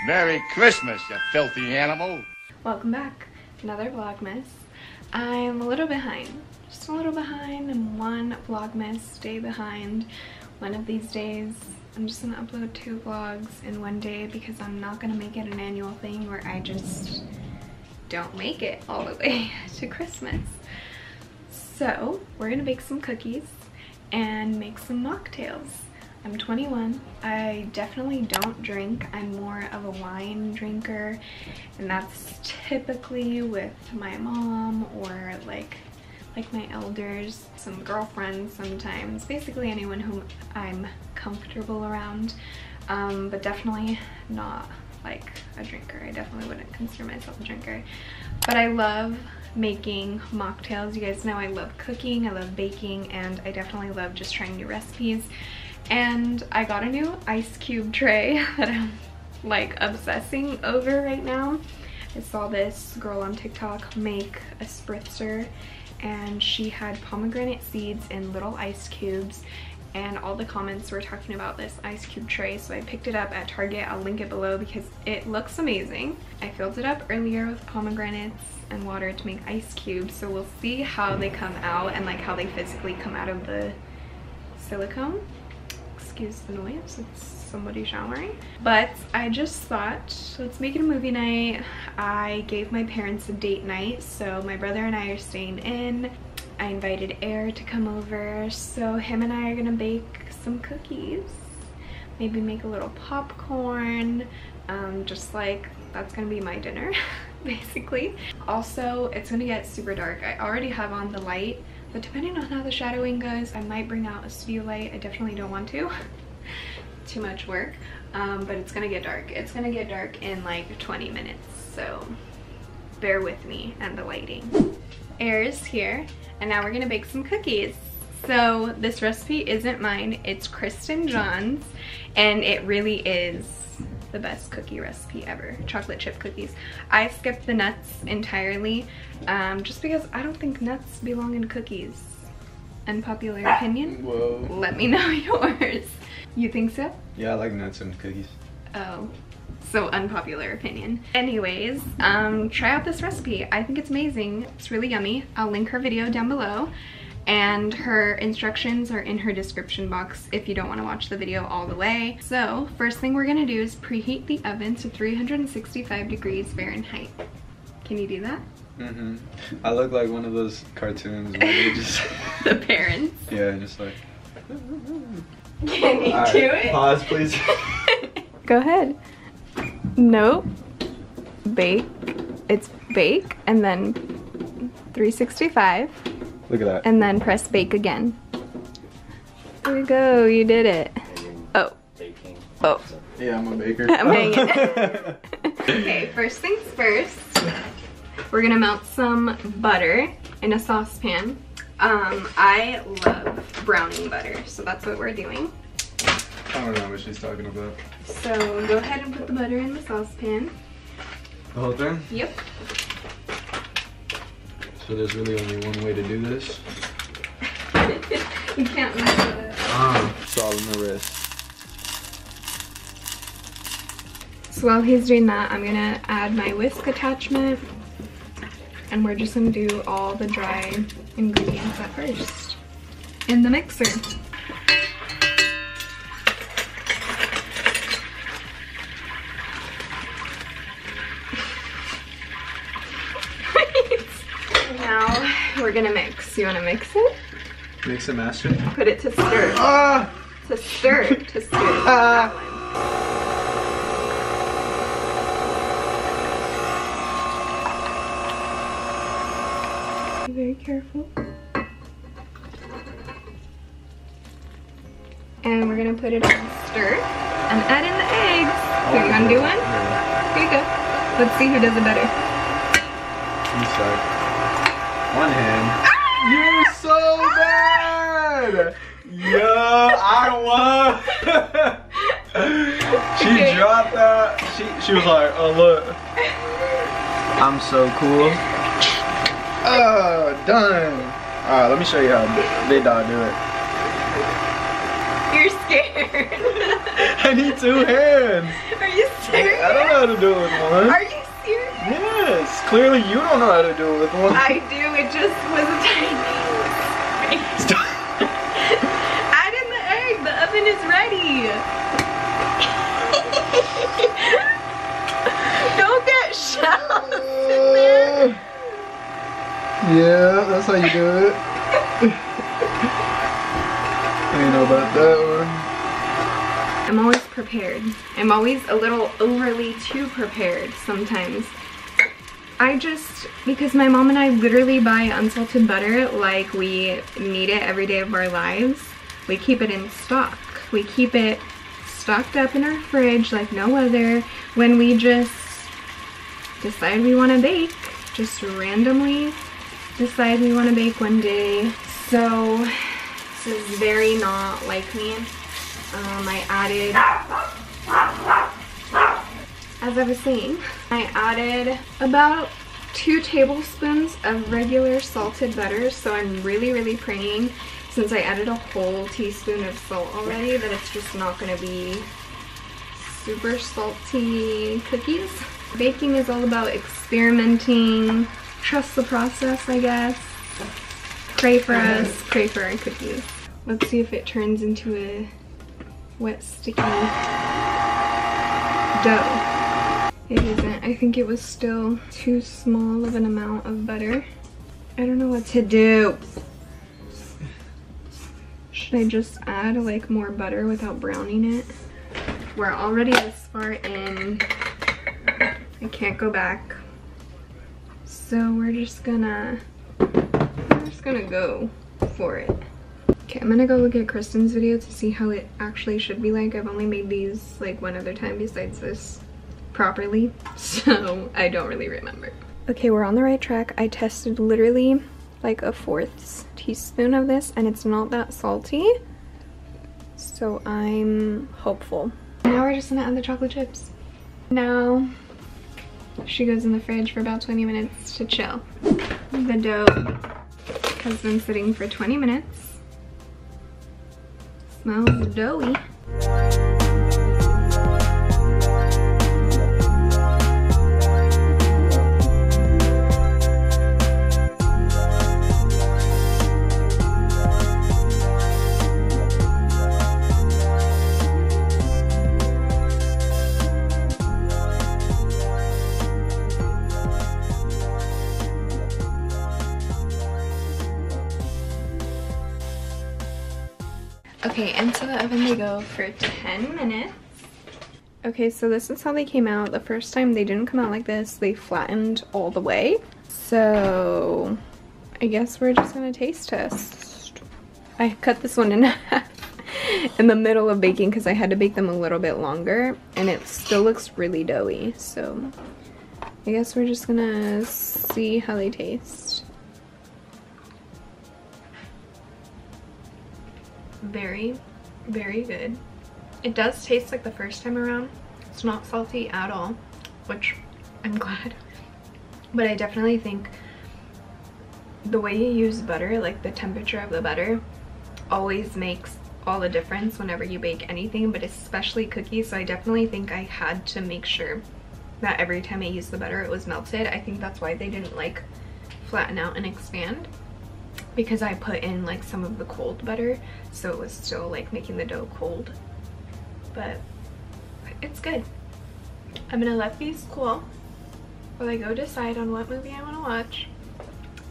Merry Christmas, you filthy animal. Welcome back. Another Vlogmas. I'm a little behind. Just a little behind. I'm one Vlogmas day behind. One of these days, I'm just gonna upload 2 vlogs in one day because I'm not gonna make it an annual thing where I just don't make it all the way to Christmas. So, we're gonna bake some cookies and make some mocktails. I'm 21. I definitely don't drink. I'm more of a wine drinker, and that's typically with my mom or like my elders, some girlfriends sometimes, basically anyone whom I'm comfortable around, but definitely not like a drinker. I definitely wouldn't consider myself a drinker, but I love making mocktails. You guys know I love cooking, I love baking, and I definitely love just trying new recipes. And I got a new ice cube tray that I'm like obsessing over right now. I saw this girl on TikTok make a spritzer, and she had pomegranate seeds in little ice cubes, and all the comments were talking about this ice cube tray, so I picked it up at Target. I'll link it below because it looks amazing. I filled it up earlier with pomegranates and water to make ice cubes, so we'll see how they come out and like how they physically come out of the silicone. Excuse the noise, it's somebody showering. But I just thought, let's make it a movie night. I gave my parents a date night, so my brother and I are staying in. I invited Air to come over, so him and I are gonna bake some cookies. Maybe make a little popcorn, just like that's gonna be my dinner, basically. Also, it's gonna get super dark. I already have on the light, but depending on how the shadowing goes, I might bring out a studio light. I definitely don't want to. Too much work, but it's gonna get dark. It's gonna get dark in like 20 minutes, so bear with me and the lighting. Air is here, and now we're gonna bake some cookies. So this recipe isn't mine, it's Kristen John's, and it really is the best cookie recipe ever. Chocolate chip cookies. I skipped the nuts entirely, just because I don't think nuts belong in cookies. Unpopular opinion? Whoa. Let me know yours. You think so? Yeah, I like nuts in cookies. Oh, so unpopular opinion. Anyways, try out this recipe. I think it's amazing. It's really yummy. I'll link her video down below, and her instructions are in her description box if you don't want to watch the video all the way. So first thing we're gonna do is preheat the oven to 365 degrees Fahrenheit. Can you do that? Mm-hmm. I look like one of those cartoons where they just... The parents. Yeah, just like... Can you do it? Pause, please. Go ahead. Nope. Bake. It's bake, and then 365. Look at that. And then press bake again. There you go, you did it. Oh. Oh. Yeah, I'm a baker. I'm hanging. Okay, first things first. We're gonna melt some butter in a saucepan. I love browning butter, so that's what we're doing. I don't know what she's talking about. So go ahead and put the butter in the saucepan. The whole thing? Yep. So there's really only one way to do this? You can't mess it up. Ah, it's all in the wrist. So while he's doing that, I'm gonna add my whisk attachment, and we're just gonna do all the dry ingredients at first in the mixer. Now we're gonna mix. You wanna mix it? Mix and master? Put it to stir. Ah! To stir. To stir. Ah! Be very careful. And we're gonna put it on stir and add in the eggs. Here, you wanna do one? Here you go. Let's see who does it better. You suck. One hand. You're so bad! Yeah, I won! She dropped that. She was like, oh look. I'm so cool. Oh, done. Alright, let me show you how big dog do it. You're scared. I need 2 hands. Are you serious? I don't know how to do it with one. Are you serious? Yes. Clearly you don't know how to do it with one. I do. It just was a tiny Stop. Add in the egg. The oven is ready. Don't get shells in there. Yeah, that's how you do it. I didn't know about that one. I'm always prepared. I'm always a little overly too prepared sometimes. Because my mom and I literally buy unsalted butter like we need it every day of our lives. We keep it in stock. We keep it stocked up in our fridge like no other. When we just decide we want to bake, just randomly decide we want to bake one day. So this is very not like me. I added, as I was saying, I added about 2 tablespoons of regular salted butter. So I'm really praying, since I added a whole teaspoon of salt already, that it's just not going to be super salty cookies. Baking is all about experimenting. Trust the process, I guess. Pray for us, pray for our cookies. Let's see if it turns into a wet, sticky dough. It isn't. I think it was still too small of an amount of butter. I don't know what to do. Should I just add like more butter without browning it? We're already this far in. I can't go back. So we're just gonna go for it. Okay, I'm gonna go look at Kristen's video to see how it actually should be like. I've only made these like one other time besides this properly, so I don't really remember. Okay, we're on the right track. I tested literally like a 1/4 teaspoon of this and it's not that salty, so I'm hopeful. Now we're just gonna add the chocolate chips. Now she goes in the fridge for about 20 minutes to chill. The dough has been sitting for 20 minutes. Smells doughy. Okay, into the oven they go for 10 minutes. Okay, so this is how they came out. The first time they didn't come out like this. They flattened all the way. So I guess we're just gonna taste test. I cut this one in half in the middle of baking because I had to bake them a little bit longer and it still looks really doughy. So I guess we're just gonna see how they taste. Very good. It does taste like the first time around. It's not salty at all, which I'm glad. But I definitely think the way you use butter, like the temperature of the butter, always makes all the difference whenever you bake anything, but especially cookies. So I definitely think I had to make sure that every time I used the butter it was melted. I think that's why they didn't like flatten out and expand, because I put in like some of the cold butter, so it was still like making the dough cold. But it's good. I'm gonna let these cool while I go decide on what movie I want to watch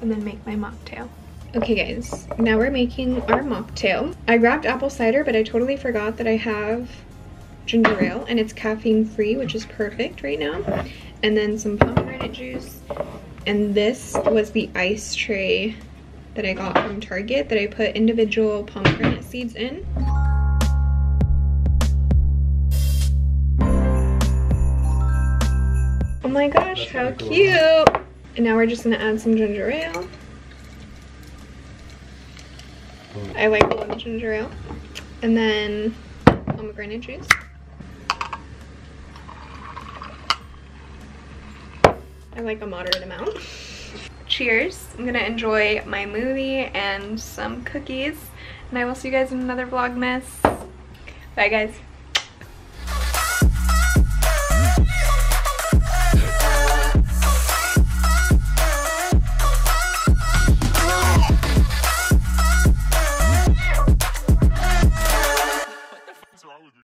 and then make my mocktail. Okay guys, now we're making our mocktail. I grabbed apple cider, but I totally forgot that I have ginger ale and it's caffeine free, which is perfect right now. And then some pomegranate juice. And this was the ice tray that I got from Target that I put individual pomegranate seeds in. Oh my gosh, how cute! And now we're just gonna add some ginger ale. I like a lot of ginger ale. And then pomegranate juice. I like a moderate amount. Cheers. I'm gonna enjoy my movie and some cookies. And I will see you guys in another Vlogmas. Bye guys.